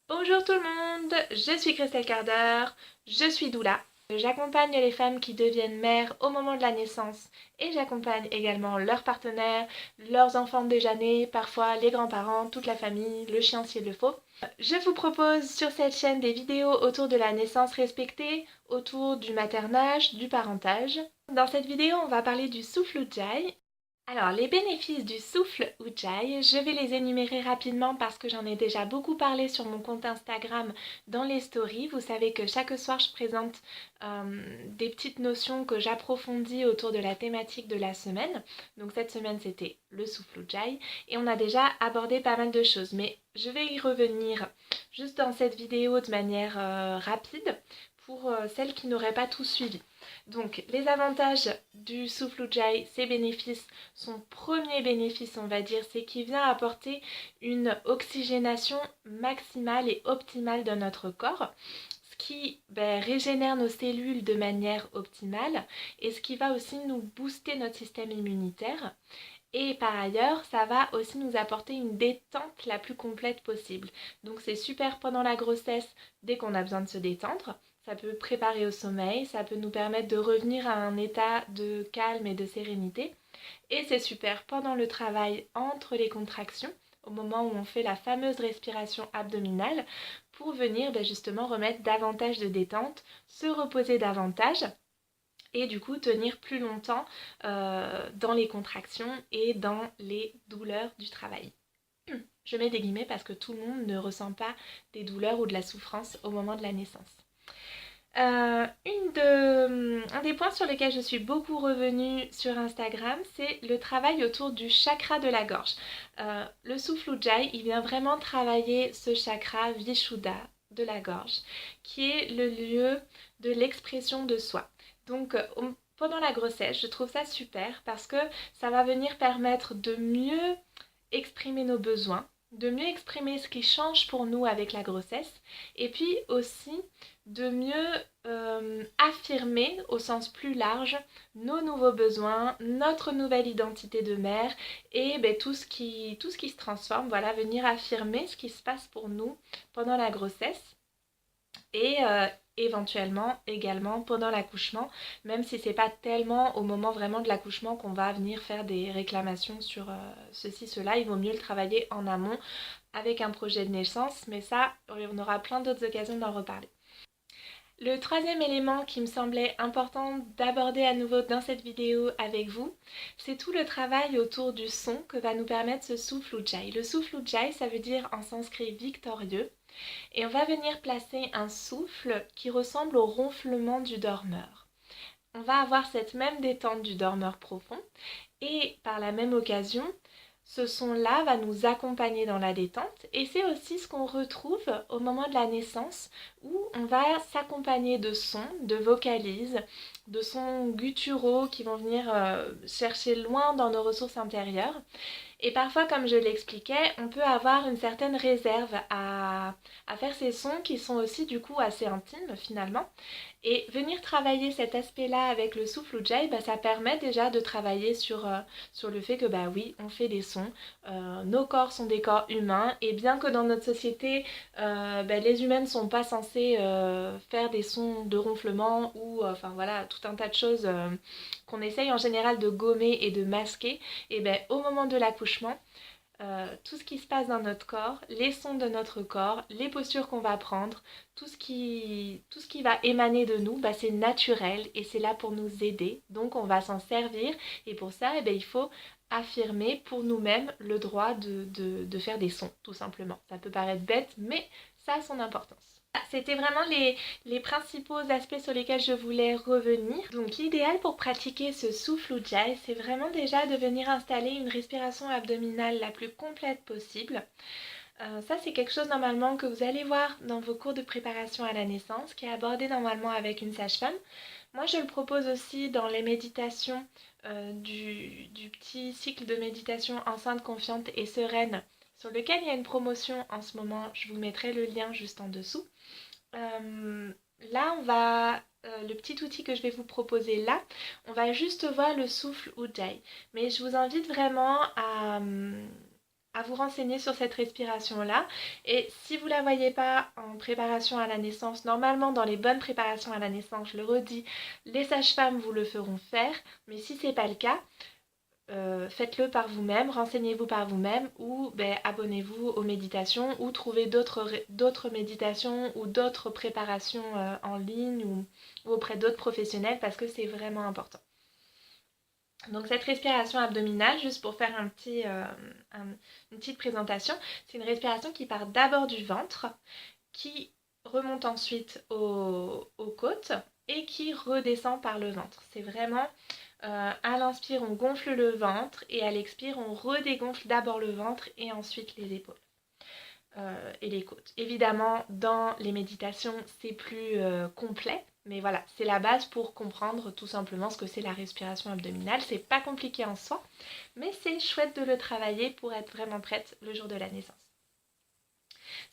Bonjour tout le monde, je suis Christelle Carder, je suis doula. J'accompagne les femmes qui deviennent mères au moment de la naissance et j'accompagne également leurs partenaires, leurs enfants déjà nés, parfois les grands-parents, toute la famille, le chien s'il le faut. Je vous propose sur cette chaîne des vidéos autour de la naissance respectée, autour du maternage, du parentage. Dans cette vidéo, on va parler du souffle Ujjayi. Alors, les bénéfices du souffle Ujjayi, je vais les énumérer rapidement parce que j'en ai déjà beaucoup parlé sur mon compte Instagram dans les stories. Vous savez que chaque soir, je présente des petites notions que j'approfondis autour de la thématique de la semaine. Donc cette semaine, c'était le souffle Ujjayi et on a déjà abordé pas mal de choses. Mais je vais y revenir juste dans cette vidéo de manière rapide pour celles qui n'auraient pas tout suivi. Donc, les avantages du souffle Ujjayi, ses bénéfices, son premier bénéfice, on va dire, c'est qu'il vient apporter une oxygénation maximale et optimale dans notre corps, ce qui régénère nos cellules de manière optimale et ce qui va aussi nous booster notre système immunitaire. Et par ailleurs, ça va aussi nous apporter une détente la plus complète possible. Donc c'est super pendant la grossesse, dès qu'on a besoin de se détendre. Ça peut préparer au sommeil, ça peut nous permettre de revenir à un état de calme et de sérénité. Et c'est super pendant le travail entre les contractions, au moment où on fait la fameuse respiration abdominale, pour venir justement remettre davantage de détente, se reposer davantage et du coup tenir plus longtemps dans les contractions et dans les douleurs du travail. Je mets des guillemets parce que tout le monde ne ressent pas des douleurs ou de la souffrance au moment de la naissance. Un des points sur lesquels je suis beaucoup revenue sur Instagram, c'est le travail autour du chakra de la gorge. Le souffle Ujjayi, il vient vraiment travailler ce chakra Vishuddha de la gorge, qui est le lieu de l'expression de soi. Donc, pendant la grossesse, je trouve ça super parce que ça va venir permettre de mieux exprimer nos besoins, de mieux exprimer ce qui change pour nous avec la grossesse, et puis aussi de mieux affirmer au sens plus large nos nouveaux besoins, notre nouvelle identité de mère et tout ce qui se transforme, voilà, venir affirmer ce qui se passe pour nous pendant la grossesse et éventuellement également pendant l'accouchement, même si c'est pas tellement au moment vraiment de l'accouchement qu'on va venir faire des réclamations sur ceci, cela, il vaut mieux le travailler en amont avec un projet de naissance, mais ça, on aura plein d'autres occasions d'en reparler. Le troisième élément qui me semblait important d'aborder à nouveau dans cette vidéo avec vous, c'est tout le travail autour du son que va nous permettre ce souffle Ujjayi. Le souffle Ujjayi, ça veut dire en sanskrit victorieux, et on va venir placer un souffle qui ressemble au ronflement du dormeur. On va avoir cette même détente du dormeur profond, et par la même occasion, ce son-là va nous accompagner dans la détente et c'est aussi ce qu'on retrouve au moment de la naissance où on va s'accompagner de sons, de vocalises, de sons gutturaux qui vont venir chercher loin dans nos ressources intérieures. Et parfois, comme je l'expliquais, on peut avoir une certaine réserve à faire ces sons qui sont aussi du coup assez intimes finalement. Et venir travailler cet aspect-là avec le souffle Ujjayi, ça permet déjà de travailler sur le fait que oui, on fait des sons, nos corps sont des corps humains, et bien que dans notre société, les humains ne sont pas censés faire des sons de ronflement ou enfin voilà, tout un tas de choses qu'on essaye en général de gommer et de masquer, et au moment de l'accouchement, tout ce qui se passe dans notre corps, les sons de notre corps, les postures qu'on va prendre, tout ce qui va émaner de nous, c'est naturel et c'est là pour nous aider. Donc on va s'en servir et pour ça, il faut affirmer pour nous-mêmes le droit de faire des sons, tout simplement. Ça peut paraître bête, mais ça a son importance. C'était vraiment les principaux aspects sur lesquels je voulais revenir. Donc l'idéal pour pratiquer ce souffle Ujjayi, c'est vraiment déjà de venir installer une respiration abdominale la plus complète possible. Ça c'est quelque chose normalement que vous allez voir dans vos cours de préparation à la naissance, qui est abordé normalement avec une sage-femme. Moi je le propose aussi dans les méditations du petit cycle de méditation enceinte, confiante et sereine, sur lequel il y a une promotion en ce moment, je vous mettrai le lien juste en dessous. Là, le petit outil que je vais vous proposer là, on va juste voir le souffle Ujjayi. Mais je vous invite vraiment à à vous renseigner sur cette respiration-là. Et si vous ne la voyez pas en préparation à la naissance, normalement dans les bonnes préparations à la naissance, je le redis, les sages-femmes vous le feront faire. Mais si ce n'est pas le cas, faites-le par vous-même, renseignez-vous par vous-même ou abonnez-vous aux méditations ou trouvez d'autres méditations ou d'autres préparations en ligne ou auprès d'autres professionnels parce que c'est vraiment important. Donc cette respiration abdominale, juste pour faire une petite présentation, c'est une respiration qui part d'abord du ventre, qui remonte ensuite aux côtes et qui redescend par le ventre. C'est vraiment, à l'inspire, on gonfle le ventre et à l'expire, on redégonfle d'abord le ventre et ensuite les épaules. Et les côtes. Évidemment, dans les méditations, c'est plus complet, mais voilà, c'est la base pour comprendre tout simplement ce que c'est la respiration abdominale. C'est pas compliqué en soi, mais c'est chouette de le travailler pour être vraiment prête le jour de la naissance.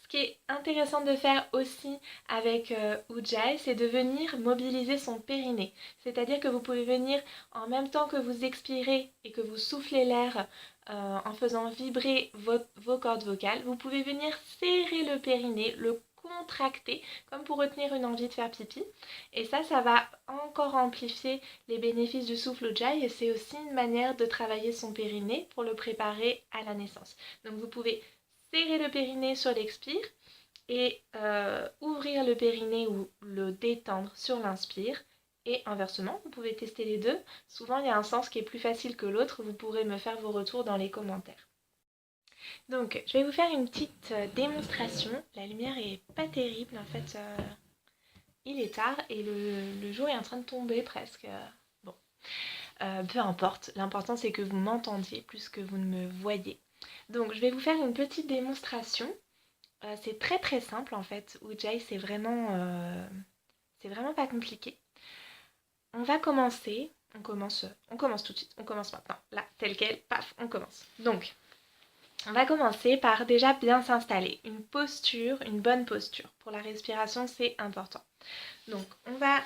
Ce qui est intéressant de faire aussi avec Ujjayi, c'est de venir mobiliser son périnée. C'est-à-dire que vous pouvez venir en même temps que vous expirez et que vous soufflez l'air en faisant vibrer vos cordes vocales. Vous pouvez venir serrer le périnée, le contracter comme pour retenir une envie de faire pipi. Et ça va encore amplifier les bénéfices du souffle Ujjayi et c'est aussi une manière de travailler son périnée pour le préparer à la naissance. Donc vous pouvez serrer le périnée sur l'expire et ouvrir le périnée ou le détendre sur l'inspire. Et inversement, vous pouvez tester les deux. Souvent, il y a un sens qui est plus facile que l'autre. Vous pourrez me faire vos retours dans les commentaires. Donc, je vais vous faire une petite démonstration. La lumière est pas terrible. En fait, il est tard et le jour est en train de tomber presque. Bon, peu importe. L'important, c'est que vous m'entendiez plus que vous ne me voyez. Donc, je vais vous faire une petite démonstration. C'est très très simple en fait. Ujjayi, c'est vraiment pas compliqué. On va commencer. On commence tout de suite. On commence maintenant. Là, tel quel. Paf, on commence. Donc, on va commencer par déjà bien s'installer. Une posture, une bonne posture. Pour la respiration, c'est important. Donc, on va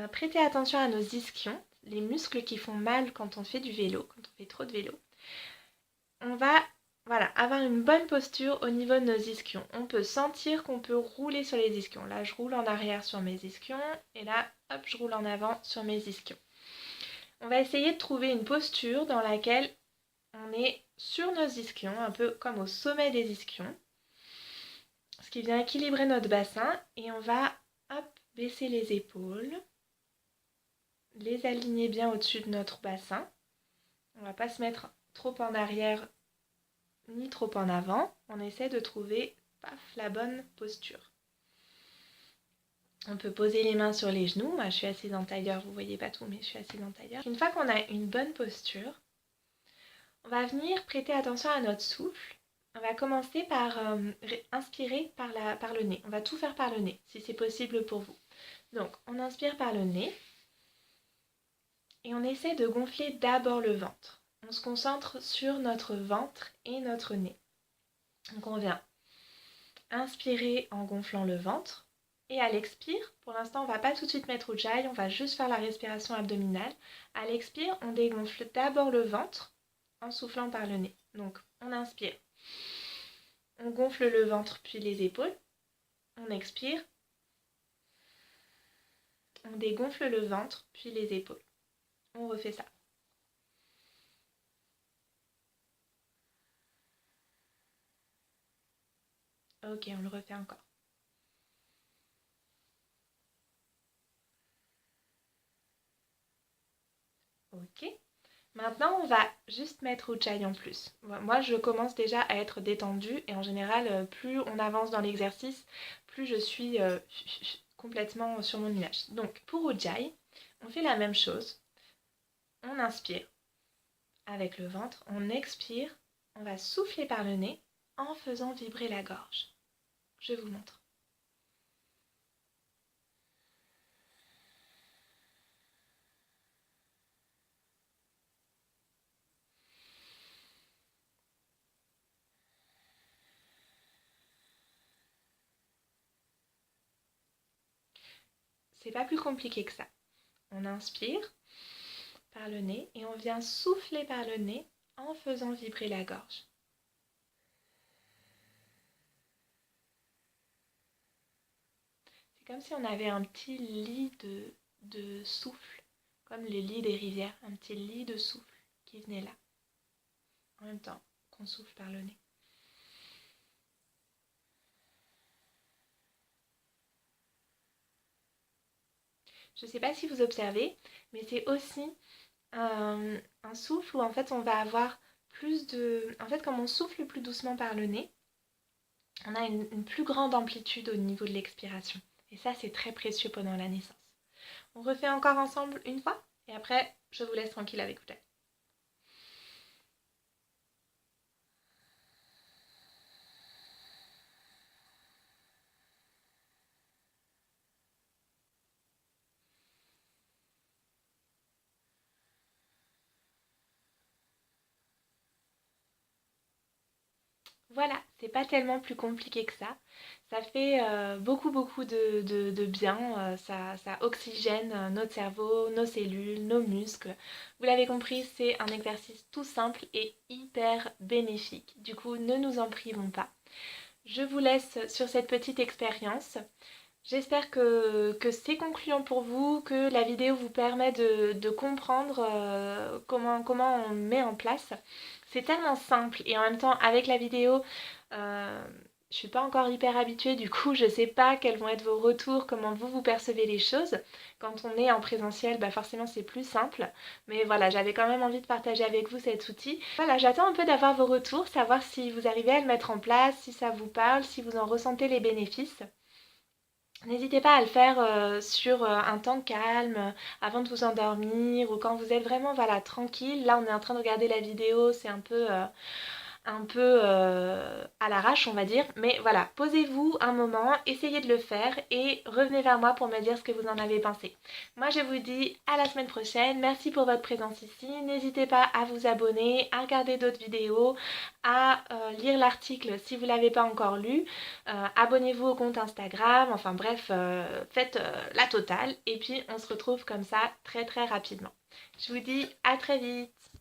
prêter attention à nos ischions, les muscles qui font mal quand on fait du vélo, quand on fait trop de vélo. On va avoir une bonne posture au niveau de nos ischions. On peut sentir qu'on peut rouler sur les ischions. Là, je roule en arrière sur mes ischions et là, hop, je roule en avant sur mes ischions. On va essayer de trouver une posture dans laquelle on est sur nos ischions, un peu comme au sommet des ischions, ce qui vient équilibrer notre bassin et on va baisser les épaules, les aligner bien au-dessus de notre bassin. On ne va pas se mettre trop en arrière ni trop en avant. On essaie de trouver la bonne posture. On peut poser les mains sur les genoux. Moi, je suis assise en tailleur. Vous ne voyez pas tout, mais je suis assise en tailleur. Une fois qu'on a une bonne posture, on va venir prêter attention à notre souffle. On va commencer par inspirer par le nez. On va tout faire par le nez, si c'est possible pour vous. Donc, on inspire par le nez et on essaie de gonfler d'abord le ventre. On se concentre sur notre ventre et notre nez. Donc, on vient inspirer en gonflant le ventre. Et à l'expire, pour l'instant, on ne va pas tout de suite mettre Ujjayi, on va juste faire la respiration abdominale. À l'expire, on dégonfle d'abord le ventre en soufflant par le nez. Donc, on inspire. On gonfle le ventre puis les épaules. On expire. On dégonfle le ventre puis les épaules. On refait ça. Ok, on le refait encore. Ok. Maintenant, on va juste mettre Ujjayi en plus. Moi, je commence déjà à être détendue et en général, plus on avance dans l'exercice, plus je suis complètement sur mon nuage. Donc, pour Ujjayi, on fait la même chose. On inspire avec le ventre, on expire, on va souffler par le nez en faisant vibrer la gorge. Je vous montre. C'est pas plus compliqué que ça. On inspire par le nez et on vient souffler par le nez en faisant vibrer la gorge. C'est comme si on avait un petit lit de souffle, comme les lits des rivières, un petit lit de souffle qui venait là, en même temps qu'on souffle par le nez. Je ne sais pas si vous observez, mais c'est aussi un souffle où en fait on va avoir plus de... En fait, comme on souffle plus doucement par le nez, on a une plus grande amplitude au niveau de l'expiration. Et ça, c'est très précieux pendant la naissance. On refait encore ensemble une fois et après, je vous laisse tranquille avec vous. Voilà, c'est pas tellement plus compliqué que ça. Ça fait beaucoup de bien. Ça oxygène notre cerveau, nos cellules, nos muscles. Vous l'avez compris, c'est un exercice tout simple et hyper bénéfique. Du coup, ne nous en privons pas. Je vous laisse sur cette petite expérience. J'espère que c'est concluant pour vous, que la vidéo vous permet de comprendre comment on met en place. C'est tellement simple et en même temps avec la vidéo, euh, je suis pas encore hyper habituée, du coup je sais pas quels vont être vos retours, comment vous percevez les choses. Quand on est en présentiel, bah forcément c'est plus simple. Mais voilà, j'avais quand même envie de partager avec vous cet outil. Voilà, j'attends un peu d'avoir vos retours, savoir si vous arrivez à le mettre en place, si ça vous parle, si vous en ressentez les bénéfices. N'hésitez pas à le faire sur un temps calme, avant de vous endormir ou quand vous êtes vraiment voilà, tranquille. Là, on est en train de regarder la vidéo, c'est un peu à l'arrache, on va dire. Mais voilà, posez-vous un moment, essayez de le faire et revenez vers moi pour me dire ce que vous en avez pensé. Moi, je vous dis à la semaine prochaine. Merci pour votre présence ici. N'hésitez pas à vous abonner, à regarder d'autres vidéos, à lire l'article si vous ne l'avez pas encore lu. Abonnez-vous au compte Instagram. Enfin bref, faites la totale. Et puis, on se retrouve comme ça très très rapidement. Je vous dis à très vite.